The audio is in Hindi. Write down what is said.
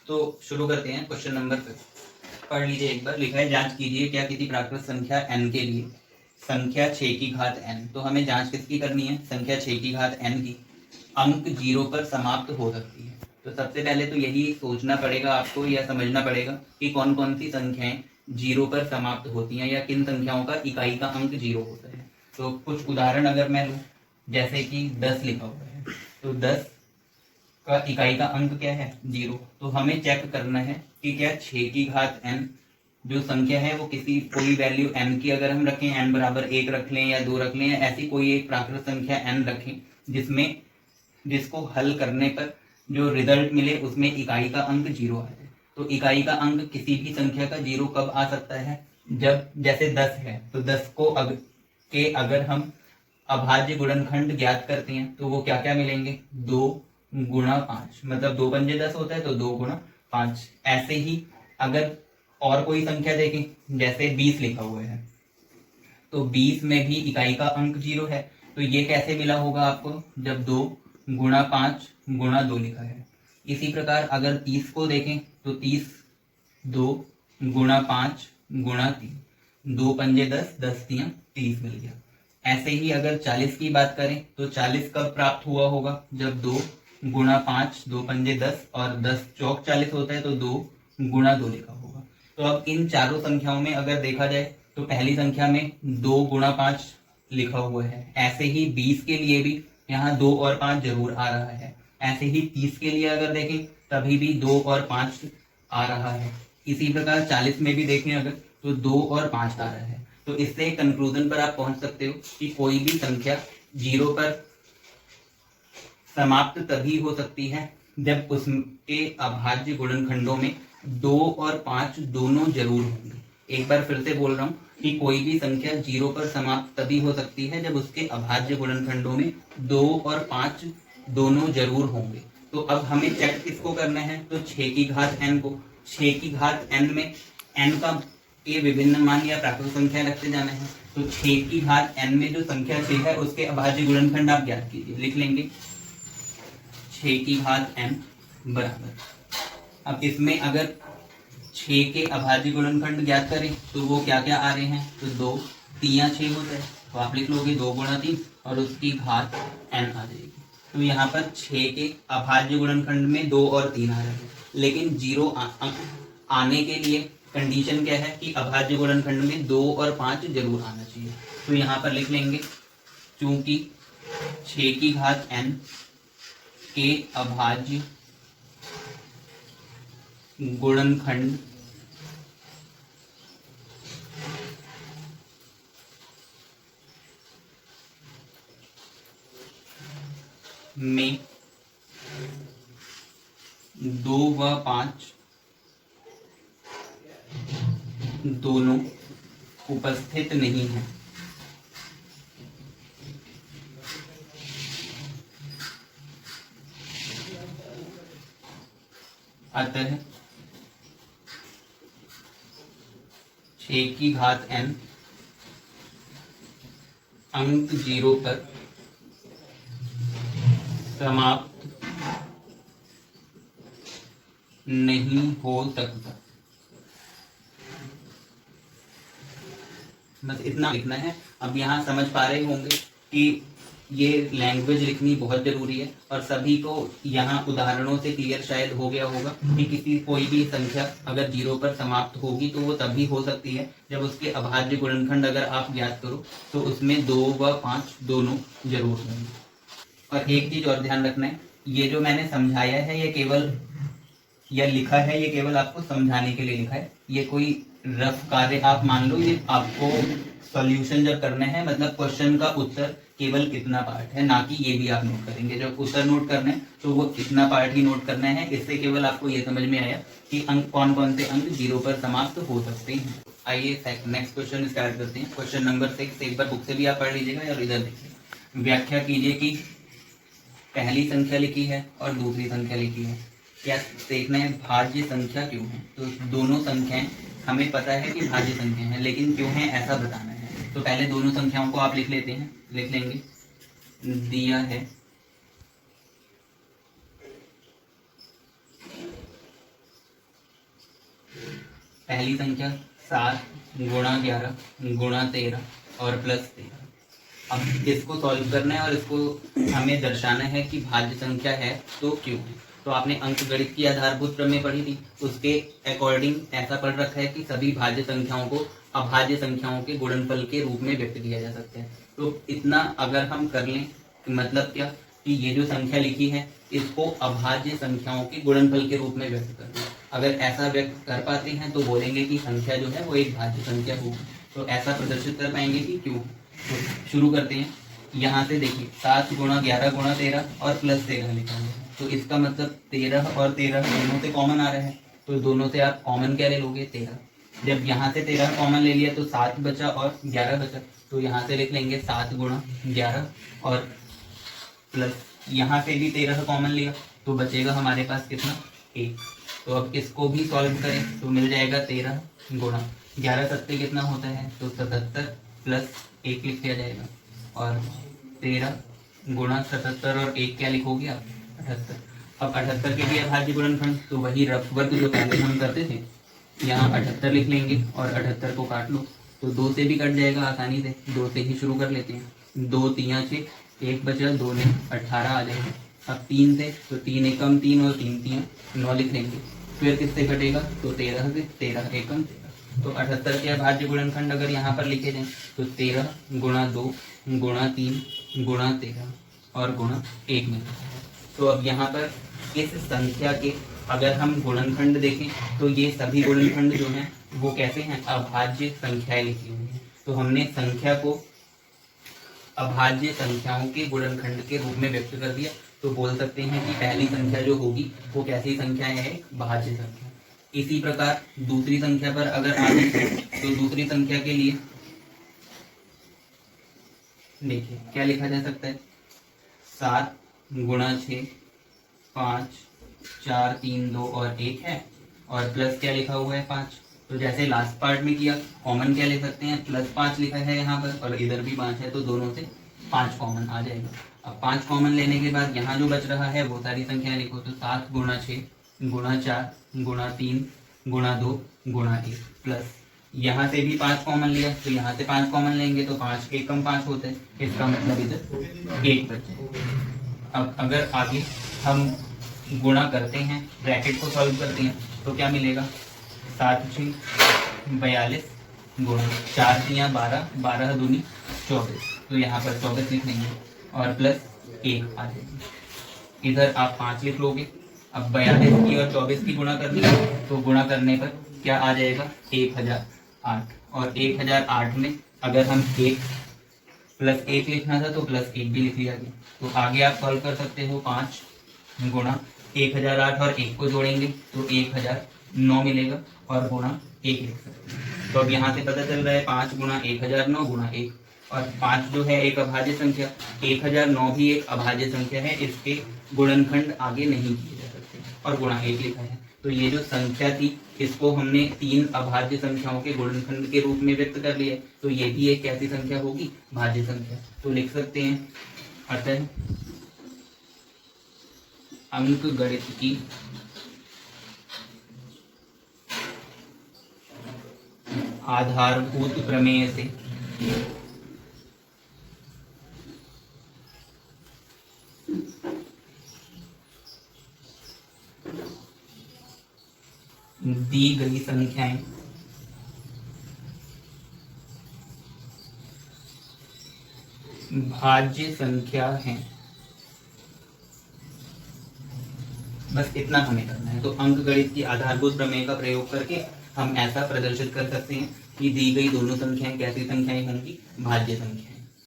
तो शुरू करते हैं। क्वेश्चन नंबर 5 पढ़ लीजिए एक बार। लिखा है जांच कीजिए क्या किसी प्राकृत संख्या n के लिए संख्या 6 की घात n, तो हमें जांच किसकी करनी है? संख्या 6 की घात n की अंक 0 पर समाप्त हो सकती है। तो सबसे पहले तो यही सोचना पड़ेगा आपको या समझना पड़ेगा कि कौन कौन सी संख्याएं 0 पर समाप्त होती हैं या किन संख्याओं का इकाई का अंक 0 होता है। तो कुछ उदाहरण अगर मैं लूँ, जैसे कि 10 लिखा हुआ है, तो 10 का इकाई का अंक क्या है? 0। तो हमें चेक करना है कि क्या 6 की घात n जो संख्या है वो किसी कोई वैल्यू n की अगर हम रखें, n बराबर 1 रख लें या 2 रख लें, या ऐसी कोई एक प्राकृत संख्या n रखें जिसको हल करने पर जो रिजल्ट मिले उसमें इकाई का अंक 0 आ जाए। तो इकाई का अंक किसी भी संख्या का 0 कब आ सकता है? जब जैसे 10 है तो 10 को अगर हम अभाज्य गुणनखंड ज्ञात करते हैं तो वो क्या क्या मिलेंगे? 2 गुणा 5, मतलब 2 पंजे 10 होता है तो 2 गुणा 5। ऐसे ही अगर और कोई संख्या देखें, जैसे 20 लिखा हुआ है, तो 20 में भी इकाई का अंक 0 है। तो ये कैसे मिला होगा आपको? जब 2 गुणा 5 गुणा 2 लिखा है। इसी प्रकार अगर 30 को देखें तो 30 2 गुणा 5 गुणा 3, 2 पंजे 10, 10 3 30 मिल गया। ऐसे ही अगर 40 की बात करें तो 40 कब प्राप्त हुआ होगा? जब 2 गुणा 5, 2 पंजे 10 और 10 चौक 40 होता है तो 2 गुणा 2 लिखा होगा। तो अब इन चारों संख्याओं में अगर देखा जाए तो पहली संख्या में 2 गुणा 5 लिखा हुआ है। ऐसे ही 20 के लिए भी यहाँ 2 और 5 जरूर आ रहा है। ऐसे ही 30 के लिए अगर देखें तभी भी 2 और 5 आ रहा है। इसी प्रकार 40 में भी देखें अगर तो 2 और 5 आ रहा है। तो इससे कंक्लूजन पर आप पहुंच सकते हो कि कोई भी संख्या 0 पर समाप्त तभी हो सकती है जब उसके अभाज्य गुणनखंडों में 2 और 5 दोनों जरूर होंगे। एक बार फिर से बोल रहा हूँ कि कोई भी संख्या 0 पर समाप्त तभी हो सकती है जब उसके अभाज्य गुणनखंडों में 2 और 5 दोनों जरूर होंगे। तो अब हमें चेक किसको करना है? तो 6 की घात n को। 6 की घात n में n का के विभिन्न मान या प्राकृत संख्या रखते जाना है। तो 6 की घात n में जो संख्या 6 है उसके अभाज्य गुणनखंड आप ज्ञात कीजिए। लिख लेंगे 6 की घात n बराबर, अब इसमें अगर 6 के अभाज्य गुणनखंड ज्ञात करें तो वो क्या क्या आ रहे हैं? तो 2 3 6 होता है, तो आप लिख लोगे 2 गुणा 3 और उसकी घात n आ जाएगी। तो यहाँ पर 6 के अभाज्य गुणनखंड में 2 और 3 आ रहे हैं, लेकिन 0 आने के लिए कंडीशन क्या है कि अभाज्य गुणनखंड में 2 और 5 जरूर आना चाहिए। तो यहाँ पर लिख लेंगे चूंकि 6 की घात n के अभाज्य गुणनखंड में 2 व 5 दोनों उपस्थित नहीं है, अतः 6 की घात n अंक 0 पर समाप्त नहीं हो सकता। बस इतना लिखना है। अब यहाँ समझ पा रहे होंगे कि ये लैंग्वेज लिखनी बहुत जरूरी है और सभी को यहाँ उदाहरणों से क्लियर शायद हो गया होगा कि कोई भी संख्या अगर 0 पर समाप्त होगी तो वो तभी हो सकती है जब उसके अभाज्य गुणनखंड अगर आप ज्ञात करो तो उसमें 2 व 5 दोनों जरूर होंगे। और एक चीज और ध्यान रखना है, ये जो मैंने समझाया है ये केवल या लिखा है ये केवल आपको समझाने के लिए लिखा है। ये कोई रफ कार्य आप मान लो, ये आपको सॉल्यूशन जब करना है, मतलब क्वेश्चन का उत्तर केवल इतना पार्ट है, ना कि ये भी आप नोट करेंगे। जब उत्तर नोट करना है तो वो इतना पार्ट ही नोट करना है। इससे केवल आपको ये समझ में आया कि अंक कौन कौन से अंक 0 पर समाप्त हो सकते हैं। आइए नेक्स्ट क्वेश्चन स्टार्ट करते हैं। क्वेश्चन नंबर 6 एक बार बुक से भी आप पढ़ लीजिएगा और इधर देखिए। व्याख्या कीजिए कि पहली संख्या लिखी है और दूसरी संख्या लिखी है, क्या देखना है भाज्य संख्या क्यों है। तो दोनों संख्याएं हमें पता है कि भाज्य संख्या है, लेकिन क्यों है ऐसा बताना है। तो पहले दोनों संख्याओं को आप लिख लेते हैं। लिख लेंगे दिया है पहली संख्या 7 गुणा 11 गुणा 13 और प्लस 13। अब इसको सॉल्व करना है और इसको हमें दर्शाना है कि भाज्य संख्या है तो क्यों है। तो आपने अंकगणित की आधारभूत प्रमेय पढ़ी थी, उसके अकॉर्डिंग ऐसा पढ़ रखा है कि सभी भाज्य संख्याओं को अभाज्य संख्याओं के गुणनफल के रूप में व्यक्त किया जा सकता है। तो इतना अगर हम कर लें मतलब क्या कि ये जो संख्या लिखी है इसको अभाज्य संख्याओं के गुणनफल के रूप में व्यक्त करना। अगर ऐसा व्यक्त कर पाते हैं तो बोलेंगे कि संख्या जो है वो एक भाज्य संख्या होगी। तो ऐसा प्रदर्शित कर पाएंगे कि क्यों। तो शुरू करते हैं। यहाँ से देखिए 7 गुणा 11 गुणा 13 और प्लस 13 लिखा हुआ है। तो इसका मतलब 13 और 13 दोनों से कॉमन आ रहा है, तो दोनों से आप कॉमन क्या ले लोगे 13। जब यहाँ से 13 कॉमन ले लिया तो 7 बचा और 11 बचा, तो यहाँ से लिख लेंगे 7 गुणा 11 और प्लस यहाँ से भी 13 कॉमन लिया तो बचेगा हमारे पास कितना 1। तो अब इसको भी सॉल्व करें तो मिल जाएगा 13 गुणा 11 सत्ते कितना होता है तो 77 प्लस 1 लिख दिया जाएगा और 13 गुणा 77 और 1 क्या लिखोगे आप 78। अब 78 के लिए अभाज्य गुणनखंड तो वही रफ वर्क जो पहले हम करते थे, यहाँ 78 लिख लेंगे और 78 को काट लो तो 2 से भी कट जाएगा आसानी से। 2 से ही शुरू कर लेते हैं। 2 3 6 1 बचा 2 ने 18 आ जाएगा। अब 3 से तो 3 एकम 3 और 3 3 9 लिख लेंगे। फिर किससे कटेगा तो 13 से 13 एकम 13। तो 78 के अभाज्य गुणनखंड अगर यहाँ पर लिखे जाए तो 13 गुणा 2 गुणा 3 गुणा 13 और गुणा 1 मिलता है। तो अब यहाँ पर इस संख्या के अगर हम गुणनखंड देखें तो ये सभी गुणनखंड जो हैं वो कैसे हैं अभाज्य संख्याएं लिखी हुई हैं। तो हमने संख्या को अभाज्य संख्याओं के गुणनखंड के रूप में व्यक्त कर दिया। तो बोल सकते हैं कि पहली संख्या जो होगी वो कैसी संख्या है एक भाज्य संख्या। इसी प्रकार दूसरी संख्या पर अगर आए तो दूसरी संख्या के लिए देखिए क्या लिखा जा सकता है 7 गुणा 6 5 4 3 2 और 1 है और प्लस क्या लिखा हुआ है 5। तो जैसे लास्ट पार्ट में किया कॉमन क्या ले सकते हैं +5 लिखा है यहाँ पर और इधर भी 5 है तो दोनों से 5 कॉमन आ जाएगा। अब 5 कॉमन लेने के बाद यहाँ जो बच रहा है वो सारी संख्याएं लिखो। तो 7 गुणा 6 गुणा 4 गुणा 3 गुणा 2 गुणा 1 प्लस यहाँ से भी 5 कॉमन लिया तो यहाँ से 5 कॉमन लेंगे तो 5 एकम 5 होता है, इसका मतलब इधर 1 बच जाए। अब अगर आगे हम गुणा करते हैं ब्रैकेट को सॉल्व करते हैं तो क्या मिलेगा 7 6 42 गुणा 4 3 12 12 दूनी 24। तो यहाँ पर 24 लिख लेंगे और प्लस 1 आ जाएगी। इधर आप 5 लिख लोगे। अब 42 की और 24 की गुणा कर दी तो गुणा करने पर क्या आ जाएगा 1008 और 1008 में अगर हम 1 प्लस 1 लिखना था तो प्लस 1 भी लिख लिया गया। तो आगे आप सॉल्व कर सकते हो 5 गुणा 1008 और 1 को जोड़ेंगे तो 1009 मिलेगा और गुणा 1 लिख सकते हैं। तो अब यहाँ से पता चल रहा है 5 गुणा 1009 गुणा 1 और 5 जो है एक अभाज्य संख्या, 1009 भी एक अभाज्य संख्या है, इसके गुणनखंड आगे नहीं किए जा सकते और गुणा 1 लिखा है। तो ये जो संख्या थी इसको हमने 3 अभाज्य संख्याओं के गुणनखंड के रूप में व्यक्त कर लिया। तो ये भी एक कैसी संख्या होगी भाज्य संख्या। तो लिख सकते हैं अतः अंकगणित की आधारभूत प्रमेय से दी गई संख्याएं भाज्य संख्या हैं। बस इतना हमें करना है। तो अंकगणित की आधारभूत प्रमेय का प्रयोग करके हम ऐसा प्रदर्शित कर सकते हैं कि दी गई दोनों संख्याएं कैसी संख्याएं होंगी भाज्य संख्याएं।